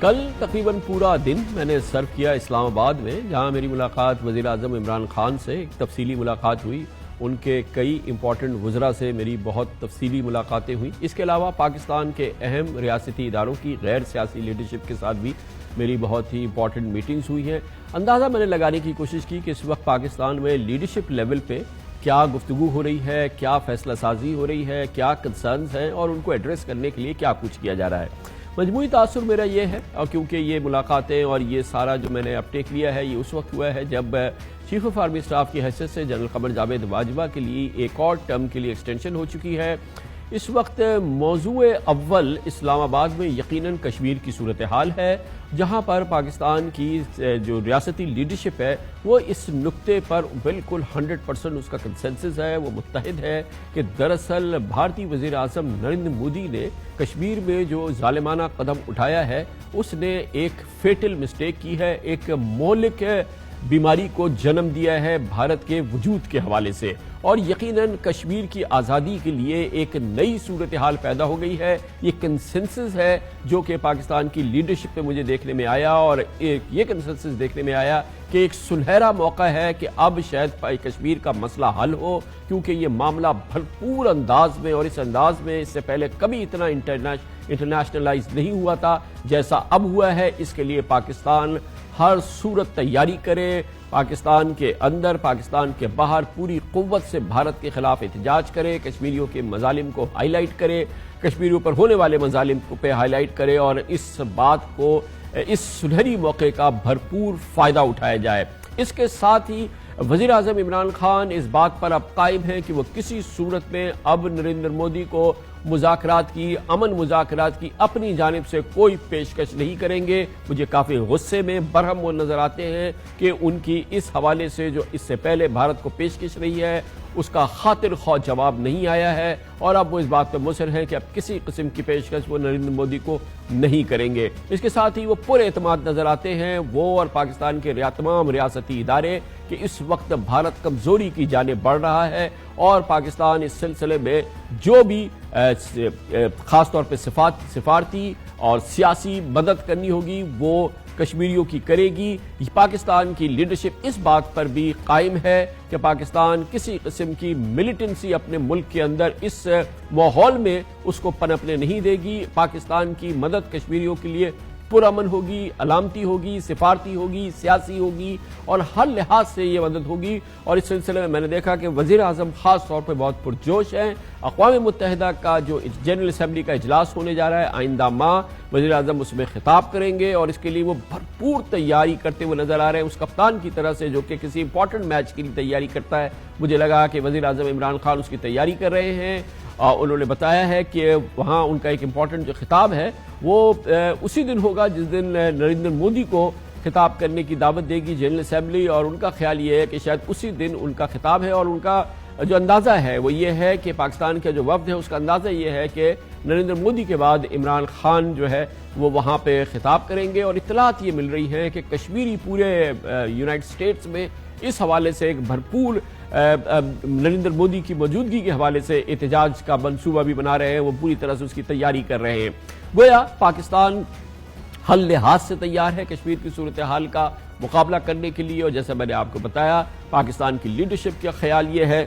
کل تقریباً پورا دن میں نے سرو کیا اسلام آباد میں، جہاں میری ملاقات وزیر اعظم عمران خان سے ایک تفصیلی ملاقات ہوئی۔ ان کے کئی امپورٹنٹ وزراء سے میری بہت تفصیلی ملاقاتیں ہوئیں۔ اس کے علاوہ پاکستان کے اہم ریاستی اداروں کی غیر سیاسی لیڈرشپ کے ساتھ بھی میری بہت ہی امپورٹنٹ میٹنگز ہوئی ہیں۔ اندازہ میں نے لگانے کی کوشش کی کہ اس وقت پاکستان میں لیڈرشپ لیول پہ کیا گفتگو ہو رہی ہے، کیا فیصلہ سازی ہو رہی ہے، کیا کنسرنز ہیں اور ان کو ایڈریس کرنے کے لیے کیا کچھ کیا جا رہا ہے۔ مجموعی تاثر میرا یہ ہے، اور کیونکہ یہ ملاقاتیں اور یہ سارا جو میں نے اپ ٹیک لیا ہے یہ اس وقت ہوا ہے جب چیف آف آرمی اسٹاف کی حیثیت سے جنرل قمر جاوید باجوہ کے لیے ایک اور ٹرم کے لیے ایکسٹینشن ہو چکی ہے۔ اس وقت موضوع اول اسلام آباد میں یقیناً کشمیر کی صورتحال ہے، جہاں پر پاکستان کی جو ریاستی لیڈرشپ ہے وہ اس نقطے پر بالکل 100% اس کا کنسنسس ہے، وہ متحد ہے کہ دراصل بھارتی وزیر اعظم نریندر مودی نے کشمیر میں جو ظالمانہ قدم اٹھایا ہے اس نے ایک فیٹل مسٹیک کی ہے، ایک مہلک بیماری کو جنم دیا ہے بھارت کے وجود کے حوالے سے، اور یقیناً کشمیر کی آزادی کے لیے ایک نئی صورتحال پیدا ہو گئی ہے۔ یہ کنسنسس ہے جو کہ پاکستان کی لیڈرشپ پہ مجھے دیکھنے میں آیا، اور یہ کنسنسس دیکھنے میں آیا کہ ایک سنہرا موقع ہے کہ اب شاید کشمیر کا مسئلہ حل ہو، کیونکہ یہ معاملہ بھرپور انداز میں اور اس انداز میں اس سے پہلے کبھی اتنا انٹرنیشنلائز نہیں ہوا تھا جیسا اب ہوا ہے۔ اس کے لیے پاکستان ہر صورت تیاری کرے، پاکستان کے اندر پاکستان کے باہر پوری قوت سے بھارت کے خلاف احتجاج کرے، کشمیریوں کے مظالم کو ہائی لائٹ کرے، کشمیریوں پر ہونے والے مظالم کو پہ ہائی لائٹ کرے، اور اس بات کو اس سنہری موقع کا بھرپور فائدہ اٹھایا جائے۔ اس کے ساتھ ہی وزیر اعظم عمران خان اس بات پر اب قائم ہے کہ وہ کسی صورت میں اب نریندر مودی کو مذاکرات کی، امن مذاکرات کی اپنی جانب سے کوئی پیشکش نہیں کریں گے۔ مجھے کافی غصے میں برہم وہ نظر آتے ہیں کہ ان کی اس حوالے سے جو اس سے پہلے بھارت کو پیشکش رہی ہے اس کا خاطر خواہ جواب نہیں آیا ہے، اور اب وہ اس بات پہ مصر ہیں کہ اب کسی قسم کی پیشکش وہ نریندر مودی کو نہیں کریں گے۔ اس کے ساتھ ہی وہ پورے اعتماد نظر آتے ہیں، وہ اور پاکستان کے تمام ریاستی ادارے، کہ اس وقت بھارت کمزوری کی جانب بڑھ رہا ہے، اور پاکستان اس سلسلے میں جو بھی خاص طور پہ سفارتی اور سیاسی مدد کرنی ہوگی وہ کشمیریوں کی کرے گی۔ پاکستان کی لیڈرشپ اس بات پر بھی قائم ہے کہ پاکستان کسی قسم کی ملیٹنسی اپنے ملک کے اندر اس ماحول میں اس کو پنپنے نہیں دے گی۔ پاکستان کی مدد کشمیریوں کے لیے پرامن ہوگی، علامتی ہوگی، سفارتی ہوگی، سیاسی ہوگی، اور ہر لحاظ سے یہ مدد ہوگی۔ اور اس سلسلے میں نے دیکھا کہ وزیر اعظم خاص طور پہ بہت پرجوش ہیں۔ اقوام متحدہ کا جو جنرل اسمبلی کا اجلاس ہونے جا رہا ہے آئندہ ماہ، وزیر اعظم اس میں خطاب کریں گے، اور اس کے لیے وہ بھرپور تیاری کرتے ہوئے نظر آ رہے ہیں اس کپتان کی طرح سے جو کہ کسی امپورٹنٹ میچ کی تیاری کرتا ہے۔ مجھے لگا کہ وزیر اعظم عمران خان اس کی تیاری کر رہے ہیں، اور انہوں نے بتایا ہے کہ وہاں ان کا ایک امپورٹنٹ جو خطاب ہے وہ اسی دن ہوگا جس دن نریندر مودی کو خطاب کرنے کی دعوت دے گی جنرل اسمبلی، اور ان کا خیال یہ ہے کہ شاید اسی دن ان کا خطاب ہے، اور ان کا جو اندازہ ہے وہ یہ ہے کہ پاکستان کا جو وفد ہے اس کا اندازہ یہ ہے کہ نریندر مودی کے بعد عمران خان جو ہے وہ وہاں پہ خطاب کریں گے۔ اور اطلاعات یہ مل رہی ہیں کہ کشمیری پورے یونائٹڈ اسٹیٹس میں اس حوالے سے ایک بھرپور نریندر مودی کی موجودگی کے حوالے سے احتجاج کا منصوبہ بھی بنا رہے ہیں، وہ پوری طرح سے اس کی تیاری کر رہے ہیں۔ گویا پاکستان ہر لحاظ سے تیار ہے کشمیر کی صورتحال کا مقابلہ کرنے کے لیے، اور جیسا میں نے آپ کو بتایا پاکستان کی لیڈرشپ کا خیال یہ ہے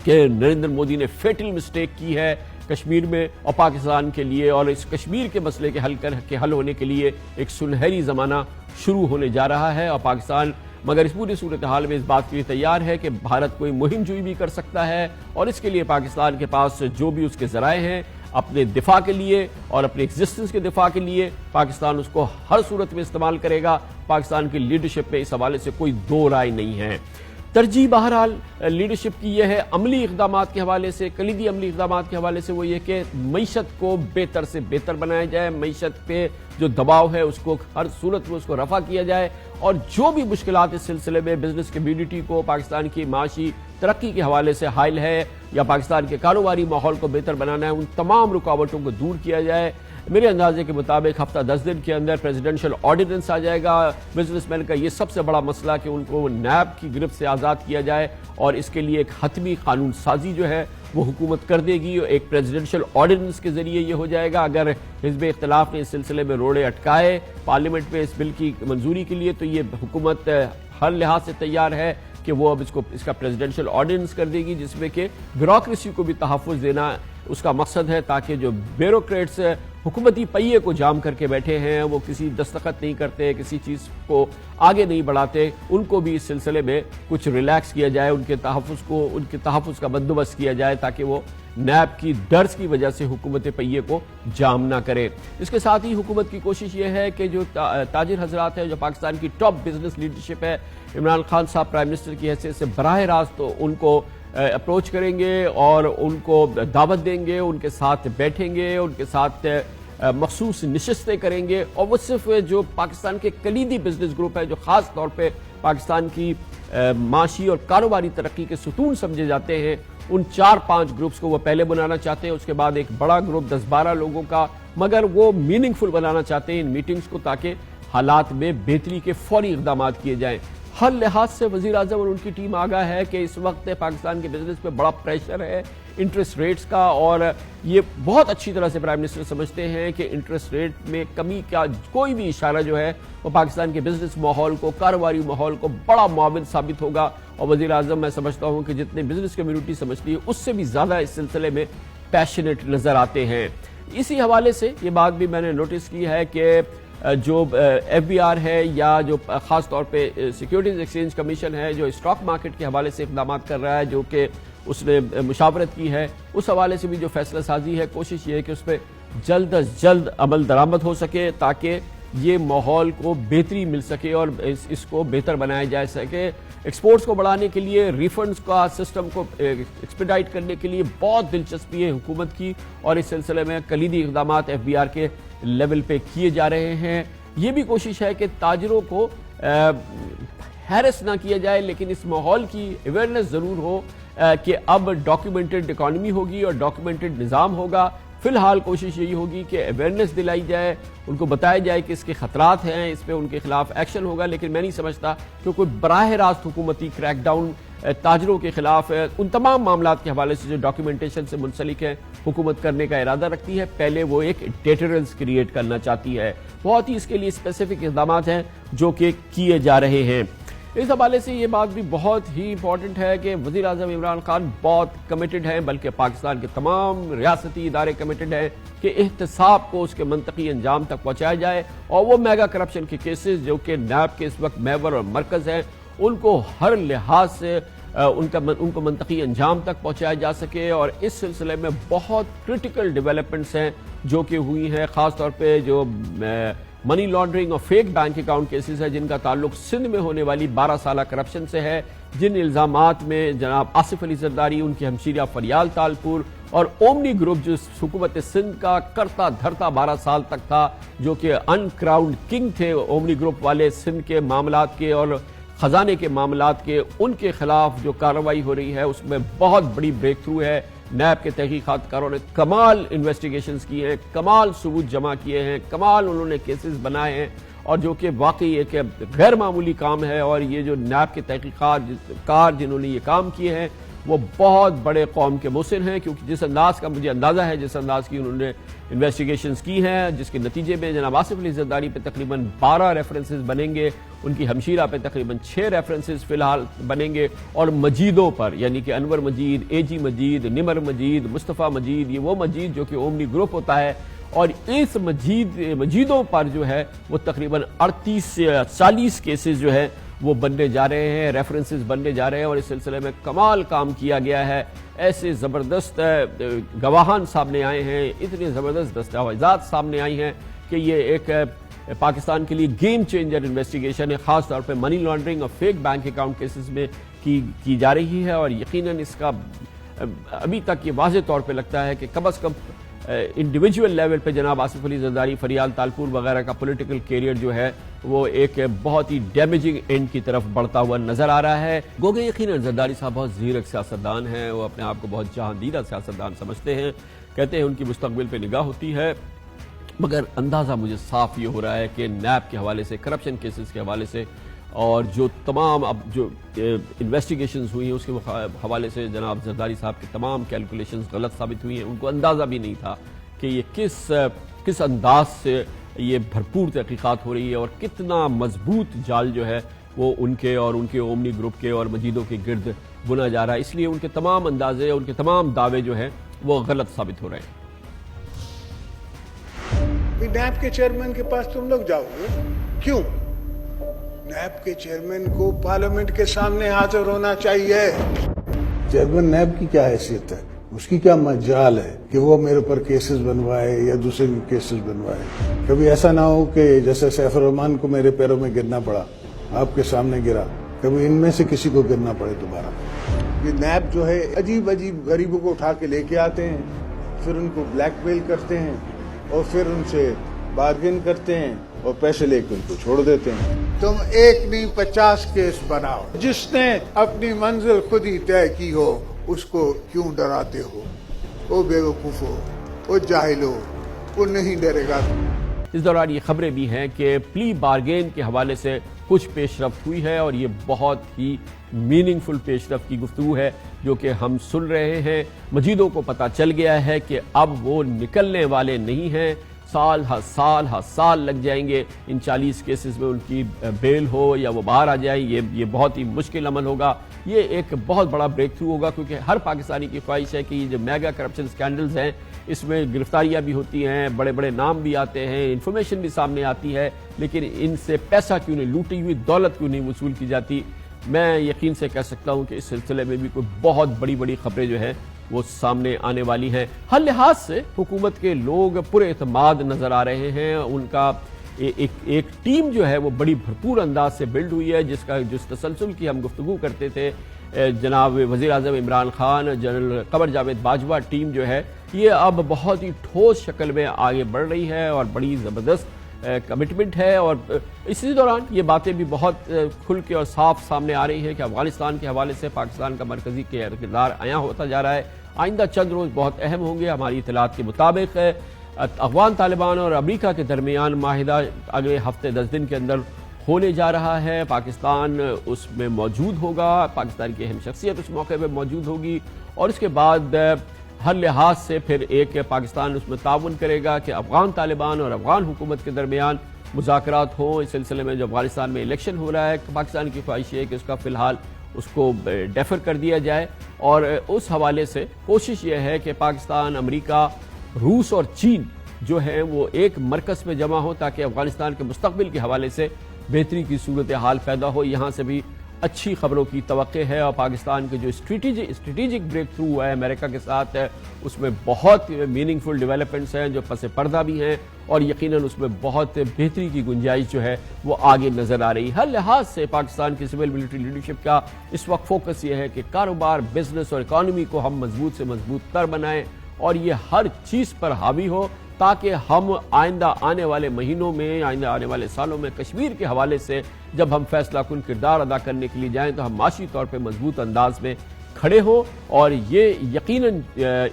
کہ نریندر مودی نے فیٹل مسٹیک کی ہے کشمیر میں، اور پاکستان کے لیے اور اس کشمیر کے مسئلے کے حل ہونے کے لیے ایک سنہری زمانہ شروع ہونے جا رہا ہے، اور پاکستان مگر اس پوری صورتحال میں اس بات کے لیے تیار ہے کہ بھارت کوئی مہم جوئی بھی کر سکتا ہے، اور اس کے لیے پاکستان کے پاس جو بھی اس کے ذرائع ہیں اپنے دفاع کے لیے اور اپنے ایگزسٹنس کے دفاع کے لیے پاکستان اس کو ہر صورت میں استعمال کرے گا۔ پاکستان کی لیڈرشپ پہ اس حوالے سے کوئی دو رائے نہیں ہے۔ ترجیح بہرحال لیڈرشپ کی یہ ہے عملی اقدامات کے حوالے سے، کلیدی عملی اقدامات کے حوالے سے وہ یہ کہ معیشت کو بہتر سے بہتر بنایا جائے، معیشت پہ جو دباؤ ہے اس کو ہر صورت میں اس کو رفع کیا جائے، اور جو بھی مشکلات اس سلسلے میں بزنس کمیونٹی کو پاکستان کی معاشی ترقی کے حوالے سے حائل ہے یا پاکستان کے کاروباری ماحول کو بہتر بنانا ہے، ان تمام رکاوٹوں کو دور کیا جائے۔ میرے اندازے کے مطابق ہفتہ 10 دن کے اندر پریزیڈنشل آرڈیننس آ جائے گا۔ بزنس مین کا یہ سب سے بڑا مسئلہ کہ ان کو نیب کی گرفت سے آزاد کیا جائے، اور اس کے لیے ایک حتمی قانون سازی جو ہے وہ حکومت کر دے گی، ایک پریزیڈنشل آرڈیننس کے ذریعے یہ ہو جائے گا۔ اگر حزب اختلاف نے اس سلسلے میں روڑے اٹکائے پارلیمنٹ میں اس بل کی منظوری کے لیے، تو یہ حکومت ہر لحاظ سے تیار ہے کہ وہ اب اس کا پریزیڈنشل آرڈیننس کر دے گی، جس میں کہ بیوروکریسی کو بھی تحفظ دینا اس کا مقصد ہے، تاکہ جو بیوروکریٹس حکومتی پہیے کو جام کر کے بیٹھے ہیں، وہ کسی دستخط نہیں کرتے، کسی چیز کو آگے نہیں بڑھاتے، ان کو بھی اس سلسلے میں کچھ ریلیکس کیا جائے، ان کے تحفظ کا بندوبست کیا جائے، تاکہ وہ نیب کی ڈرز کی وجہ سے حکومت پہیے کو جام نہ کرے۔ اس کے ساتھ ہی حکومت کی کوشش یہ ہے کہ جو تاجر حضرات ہیں، جو پاکستان کی ٹاپ بزنس لیڈرشپ ہے، عمران خان صاحب پرائم منسٹر کی حیثیت سے براہ راست ان کو اپروچ کریں گے اور ان کو دعوت دیں گے، ان کے ساتھ بیٹھیں گے، ان کے ساتھ مخصوص نشستیں کریں گے، اور وہ صرف جو پاکستان کے کلیدی بزنس گروپ ہیں، جو خاص طور پہ پاکستان کی معاشی اور کاروباری ترقی کے ستون سمجھے جاتے ہیں، ان 4-5 گروپس کو وہ پہلے بنانا چاہتے ہیں، اس کے بعد ایک بڑا گروپ 10-12 لوگوں کا، مگر وہ میننگ فل بنانا چاہتے ہیں ان میٹنگز کو، تاکہ حالات میں بہتری کے فوری اقدامات کیے جائیں۔ ہر لحاظ سے وزیر اعظم اور ان کی ٹیم آگاہ ہے کہ اس وقت پاکستان کے بزنس پہ بڑا پریشر ہے انٹرسٹ ریٹس کا، اور یہ بہت اچھی طرح سے پرائم منسٹر سمجھتے ہیں کہ انٹرسٹ ریٹ میں کمی کا کوئی بھی اشارہ جو ہے وہ پاکستان کے بزنس ماحول کو، کاروباری ماحول کو بڑا معاون ثابت ہوگا، اور وزیر اعظم میں سمجھتا ہوں کہ جتنے بزنس کمیونٹی سمجھتی ہے اس سے بھی زیادہ اس سلسلے میں پیشنیٹ نظر آتے ہیں۔ اسی حوالے سے یہ بات بھی میں نے نوٹس کی ہے کہ جو ایف بی آر ہے، یا جو خاص طور پہ سیکیورٹیز ایکسچینج کمیشن ہے، جو اسٹاک مارکیٹ کے حوالے سے اقدامات کر رہا ہے، جو کہ اس نے مشاورت کی ہے، اس حوالے سے بھی جو فیصلہ سازی ہے، کوشش یہ ہے کہ اس پہ جلد از جلد عمل درآمد ہو سکے، تاکہ یہ ماحول کو بہتری مل سکے اور اس کو بہتر بنایا جا سکے۔ ایکسپورٹس کو بڑھانے کے لیے، ریفنڈز کا سسٹم کو ایکسپیڈائٹ کرنے کے لیے بہت دلچسپی ہے حکومت کی، اور اس سلسلے میں کلیدی اقدامات ایف بی آر کے لیول پہ کیے جا رہے ہیں۔ یہ بھی کوشش ہے کہ تاجروں کو ہیرس نہ کیا جائے، لیکن اس ماحول کی اویئرنیس ضرور ہو کہ اب ڈاکیومنٹڈ اکانومی ہوگی اور ڈاکیومنٹڈ نظام ہوگا۔ فی الحال کوشش یہی ہوگی کہ اویئرنیس دلائی جائے، ان کو بتایا جائے کہ اس کے خطرات ہیں، اس پہ ان کے خلاف ایکشن ہوگا، لیکن میں نہیں سمجھتا کہ کوئی براہ راست حکومتی کریک ڈاؤن تاجروں کے خلاف ان تمام معاملات کے حوالے سے جو ڈاکیومنٹیشن سے منسلک ہے حکومت کرنے کا ارادہ رکھتی ہے۔ پہلے وہ ایک ڈیٹرنس کریٹ کرنا چاہتی ہے، بہت ہی اس کے لیے اسپیسیفک اقدامات ہیں جو کہ کیے جا رہے ہیں۔ اس حوالے سے یہ بات بھی بہت ہی امپورٹنٹ ہے کہ وزیر اعظم عمران خان بہت کمیٹڈ ہیں، بلکہ پاکستان کے تمام ریاستی ادارے کمیٹڈ ہیں کہ احتساب کو اس کے منطقی انجام تک پہنچایا جائے، اور وہ میگا کرپشن کے کیسز جو کہ نیب کے اس وقت محور اور مرکز ہیں، ان کو ہر لحاظ سے ان کو منطقی انجام تک پہنچایا جا سکے۔ اور اس سلسلے میں بہت کرٹیکل ڈیولپمنٹس ہیں جو کہ ہوئی ہیں، خاص طور پہ جو منی لانڈرنگ اور فیک بینک اکاؤنٹ کیسز ہے، جن کا تعلق سندھ میں ہونے والی 12 سالہ کرپشن سے ہے، جن الزامات میں جناب آصف علی زرداری، ان کی ہمشیرہ فریال تالپور اور اومنی گروپ جو حکومت سندھ کا کرتا دھرتا 12 سال تک تھا، جو کہ ان کراؤنڈ کنگ تھے اومنی گروپ والے سندھ کے معاملات کے اور خزانے کے معاملات کے، ان کے خلاف جو کارروائی ہو رہی ہے اس میں بہت بڑی بریک تھرو ہے۔ نیب کے تحقیقات کاروں نے کمال انویسٹیگیشنز کی ہیں، کمال ثبوت جمع کیے ہیں، کمال انہوں نے کیسز بنائے ہیں، اور جو کہ واقعی ایک غیر معمولی کام ہے۔ اور یہ جو نیب کے تحقیقات کار جنہوں نے یہ کام کیے ہیں، وہ بہت بڑے قوم کے محسن ہیں، کیونکہ جس انداز کا مجھے اندازہ ہے، جس انداز کی انہوں نے انویسٹیگیشنز کی ہیں، جس کے نتیجے میں جناب آصف علی زرداری پہ تقریباً 12 ریفرنسز بنیں گے، ان کی ہمشیرہ پہ تقریباً 6 ریفرنسز فی الحال بنیں گے، اور مجیدوں پر، یعنی کہ انور مجید، اے جی مجید، نمر مجید، مصطفیٰ مجید، یہ وہ مجید جو کہ اومنی گروپ ہوتا ہے، اور اس مجیدوں پر جو ہے وہ تقریباً 38 سے 40 کیسز جو ہے وہ بننے جا رہے ہیں، ریفرنسز بننے جا رہے ہیں، اور اس سلسلے میں کمال کام کیا گیا ہے۔ ایسے زبردست گواہان سامنے آئے ہیں، اتنے زبردست دستاویزات سامنے آئی ہیں کہ یہ ایک پاکستان کے لیے گیم چینجر انویسٹیگیشن ہے، خاص طور پہ منی لانڈرنگ اور فیک بینک اکاؤنٹ کیسز میں کی جا رہی ہے۔ اور یقیناً اس کا ابھی تک یہ واضح طور پہ لگتا ہے کہ کم از کم انڈیویجول لیول پہ جناب آصف علی زرداری، فریال تالپور وغیرہ کا پولیٹیکل کیریئر جو ہے وہ ایک بہت ہی ڈیمیجنگ اینڈ کی طرف بڑھتا ہوا نظر آ رہا ہے۔ گوگے یقیناً زرداری صاحب بہت زیرک سیاستدان ہیں، وہ اپنے آپ کو بہت جہاندیدہ سیاستدان سمجھتے ہیں، کہتے ہیں ان کی مستقبل پہ نگاہ ہوتی ہے، مگر اندازہ مجھے صاف یہ ہو رہا ہے کہ نیب کے حوالے سے، کرپشن کیسز کے حوالے سے اور جو تمام اب جو انویسٹیگیشنز ہوئی ہیں اس کے حوالے سے جناب زرداری صاحب کی تمام کیلکولیشنز غلط ثابت ہوئی ہیں. ان کو اندازہ بھی نہیں تھا کہ یہ کس انداز سے یہ بھرپور تحقیقات ہو رہی ہے اور کتنا مضبوط جال جو ہے وہ ان کے اور ان کے اومنی گروپ کے اور مجیدوں کے گرد بنا جا رہا ہے. اس لیے ان کے تمام اندازے ان کے تمام دعوے جو ہیں وہ غلط ثابت ہو رہے ہیں. نیب کے چیئرمین کے پاس تم لوگ جاؤ گے کیوں؟ نیب کے چیئرمین کو پارلیمنٹ کے سامنے حاضر ہونا چاہیے. چیئرمین نیب کی کیا حیثیت ہے؟ اس کی کیا مجال ہے کہ وہ میرے پر کیسز بنوائے یا دوسرے بھی کیسز بنوائے؟ کبھی ایسا نہ ہو کہ جیسے سیف الرحمان کو میرے پیروں میں گرنا پڑا، آپ کے سامنے گرا، کبھی ان میں سے کسی کو گرنا پڑے دوبارہ. یہ نیب جو ہے عجیب عجیب غریبوں کو اٹھا کے لے کے آتے ہیں، پھر ان کو بلیک میل کرتے ہیں اور پھر ان سے بارگن کرتے ہیں اور پیسے لے کے ان کو چھوڑ دیتے ہیں. تم ایک نہیں 50 کیس بناؤ. جس نے اپنی منزل خود ہی طے کی ہو اس کو کیوں ڈراتے ہو؟ وہ بیوقوف ہو، وہ جاہل ہو، وہ نہیں ڈرے گا. اس دوران یہ خبریں بھی ہیں کہ پلی بارگین کے حوالے سے کچھ پیش رفت ہوئی ہے اور یہ بہت ہی میننگ فل پیش رفت کی گفتگو ہے جو کہ ہم سن رہے ہیں. مجیدوں کو پتہ چل گیا ہے کہ اب وہ نکلنے والے نہیں ہیں. سال ہر سال لگ جائیں گے ان 40 کیسز میں ان کی بیل ہو یا وہ باہر آ جائیں. یہ بہت ہی مشکل عمل ہوگا. یہ ایک بہت بڑا بریک تھرو ہوگا کیونکہ ہر پاکستانی کی خواہش ہے کہ یہ جو میگا کرپشن سکینڈلز ہیں اس میں گرفتاریاں بھی ہوتی ہیں، بڑے بڑے نام بھی آتے ہیں، انفارمیشن بھی سامنے آتی ہے، لیکن ان سے پیسہ کیوں نہیں، لوٹی ہوئی دولت کیوں نہیں وصول کی جاتی. میں یقین سے کہہ سکتا ہوں کہ اس سلسلے میں بھی کوئی بہت بڑی خبریں جو ہیں وہ سامنے آنے والی ہیں. ہر لحاظ سے حکومت کے لوگ پورے اعتماد نظر آ رہے ہیں. ان کا ایک ٹیم جو ہے وہ بڑی بھرپور انداز سے بلڈ ہوئی ہے جس تسلسل کی ہم گفتگو کرتے تھے. جناب وزیر اعظم عمران خان، جنرل قمر جاوید باجوہ ٹیم جو ہے یہ اب بہت ہی ٹھوس شکل میں آگے بڑھ رہی ہے اور بڑی زبردست کمٹمنٹ ہے. اور اسی دوران یہ باتیں بھی بہت کھل کے اور صاف سامنے آ رہی ہیں کہ افغانستان کے حوالے سے پاکستان کا مرکزی کردار عیاں ہوتا جا رہا ہے. آئندہ چند روز بہت اہم ہوں گے. ہماری اطلاعات کے مطابق افغان طالبان اور امریکہ کے درمیان معاہدہ اگلے ہفتے 10 دن کے اندر ہونے جا رہا ہے. پاکستان اس میں موجود ہوگا، پاکستان کی اہم شخصیت اس موقع پہ موجود ہوگی اور اس کے بعد ہر لحاظ سے پھر ایک پاکستان اس میں تعاون کرے گا کہ افغان طالبان اور افغان حکومت کے درمیان مذاکرات ہوں. اس سلسلے میں جو افغانستان میں الیکشن ہو رہا ہے، پاکستان کی خواہش ہے کہ اس کا فی الحال اس کو ڈیفر کر دیا جائے اور اس حوالے سے کوشش یہ ہے کہ پاکستان، امریکہ، روس اور چین جو ہیں وہ ایک مرکز میں جمع ہو تاکہ افغانستان کے مستقبل کے حوالے سے بہتری کی صورتحال پیدا ہو. یہاں سے بھی اچھی خبروں کی توقع ہے اور پاکستان کے جو اسٹریٹجک بریک تھرو ہوا ہے امریکہ کے ساتھ اس میں بہت میننگ فل ڈیولپمنٹس ہیں جو پس پردہ بھی ہیں اور یقیناً اس میں بہت بہتری کی گنجائش جو ہے وہ آگے نظر آ رہی ہے. ہر لحاظ سے پاکستان کی سول ملٹری لیڈرشپ کا اس وقت فوکس یہ ہے کہ کاروبار، بزنس اور اکانومی کو ہم مضبوط سے مضبوط تر بنائیں اور یہ ہر چیز پر حاوی ہو تاکہ ہم آئندہ آنے والے مہینوں میں، آئندہ آنے والے سالوں میں کشمیر کے حوالے سے جب ہم فیصلہ کن کردار ادا کرنے کے لیے جائیں تو ہم معاشی طور پہ مضبوط انداز میں کھڑے ہوں. اور یہ یقیناً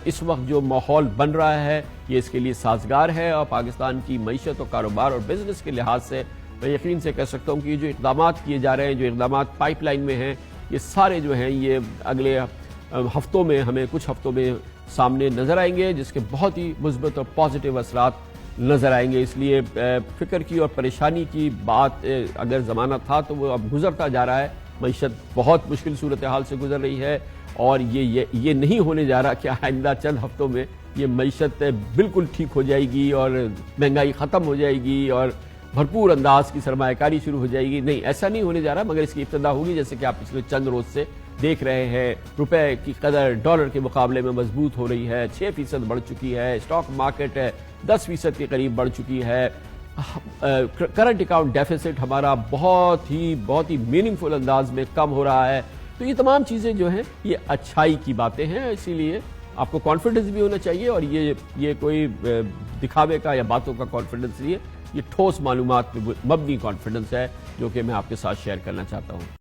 اس وقت جو ماحول بن رہا ہے یہ اس کے لیے سازگار ہے اور پاکستان کی معیشت و کاروبار اور بزنس کے لحاظ سے میں یقین سے کہہ سکتا ہوں کہ یہ جو اقدامات کیے جا رہے ہیں، جو اقدامات پائپ لائن میں ہیں، یہ سارے جو ہیں یہ اگلے ہفتوں میں، ہمیں کچھ ہفتوں میں سامنے نظر آئیں گے جس کے بہت ہی مثبت اور پازیٹیو اثرات نظر آئیں گے. اس لیے فکر کی اور پریشانی کی بات اگر زمانہ تھا تو وہ اب گزرتا جا رہا ہے. معیشت بہت مشکل صورتحال سے گزر رہی ہے اور یہ نہیں ہونے جا رہا کہ آئندہ چند ہفتوں میں یہ معیشت بالکل ٹھیک ہو جائے گی اور مہنگائی ختم ہو جائے گی اور بھرپور انداز کی سرمایہ کاری شروع ہو جائے گی. نہیں، ایسا نہیں ہونے جا رہا، مگر اس کی ابتدا ہوگی. جیسے کہ آپ پچھلے چند روز سے دیکھ رہے ہیں روپے کی قدر ڈالر کے مقابلے میں مضبوط ہو رہی ہے، 6% بڑھ چکی ہے. اسٹاک مارکیٹ 10% کے قریب بڑھ چکی ہے. کرنٹ اکاؤنٹ ڈیفیسٹ ہمارا بہت ہی میننگ فل انداز میں کم ہو رہا ہے. تو یہ تمام چیزیں جو ہیں یہ اچھائی کی باتیں ہیں. اسی لیے آپ کو کانفیڈنس بھی ہونا چاہیے اور یہ کوئی دکھاوے کا یا باتوں کا کانفیڈنس نہیں ہے، یہ ٹھوس معلومات پہ مبنی کانفیڈنس ہے جو کہ میں آپ کے ساتھ شیئر کرنا چاہتا ہوں.